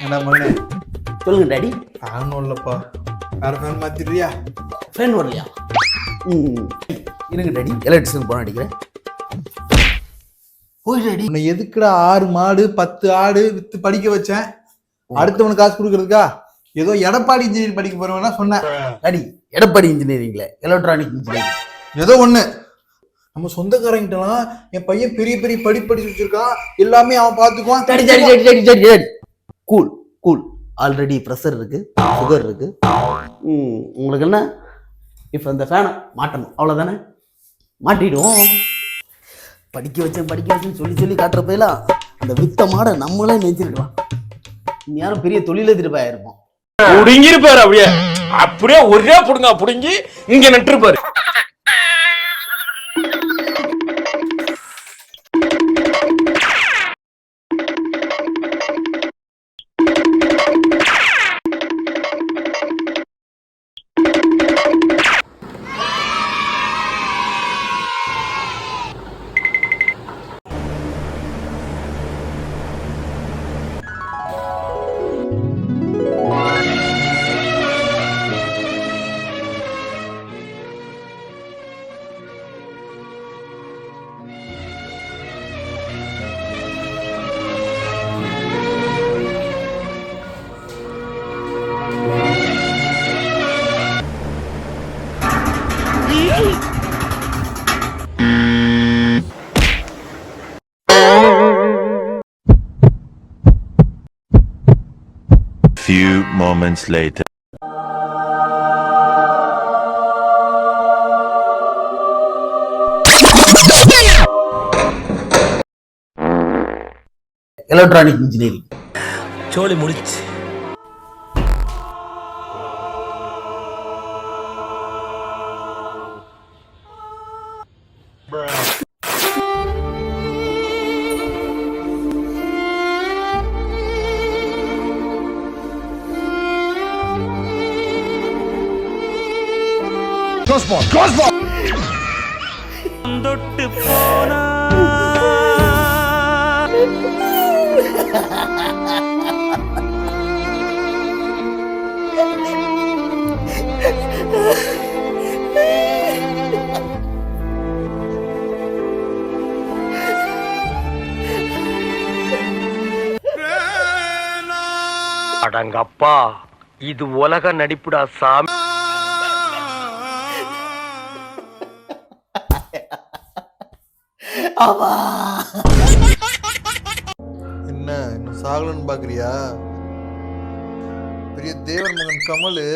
என்ன மகனே? சொல்லுங்க டாடி. ஃபேன் வரலப்பா. வேற ஃபேன் மாத்திடுறியா? ஃபேன் வரலையா? இருங்க டாடி, எலக்ட்ரிஷியன் போன அடிக்கிறேன். போய் டாடி. உன்னை எதுக்குடா 6 மாடு 10 ஆடு வித்து படிக்க வச்சேன்? அடுத்தவனுக்கு காசு கொடுக்கறதுக்கா? ஏதோ எடப்பாடி இன்ஜினியரிங் படிக்க போறவனா சொன்னேன். டாடி, எடப்பாடி இன்ஜினியரிங்ல எலக்ட்ரானிக் இன்ஜினியரிங். ஏதோ ஒண்ணு. நம்ம சொந்தக்காரங்கிட்டலாம் என் பையன் பெரிய பெரிய படிச்சு வச்சிருக்கான், எல்லாமே அவன் பாத்துக்குவான். Daddy daddy daddy daddy daddy daddy cool cool. Already pressure இருக்கு, சுகர் இருக்கு. உங்களுக்கு என்ன, இப்போ இந்த ஃபேனை மாட்டணும், அவ்வளோதானே? மாட்டிடுவோம். படிக்க வச்சேன்னு சொல்லி காட்டுறப்பெல்லாம் அந்த வித்த மாடை நம்மளே நெஞ்சிருக்கலாம். யாரும் பெரிய தொழிலதிர்பாயா இருப்போம். புடுங்கிருப்பாரு, அப்படியே அப்படியே ஒரே புடுங்கி இங்க நட்டுருப்பாரு. Few moments later. Electronic engineering சோலி முடிச்சு. தொட்டு போனா அடங்கப்பா, இது உலக நடிப்புடா சாமி. என்ன இன்னும் சாகலன்னு பாக்குறியா? பெரிய தேவர் மகன் கமலு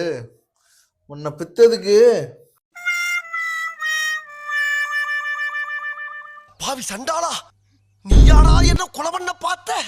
உன்னை பித்ததுக்கு பாவி சண்டாளா, நீ யாரா என்ன கொலை பண்ண பார்த்த?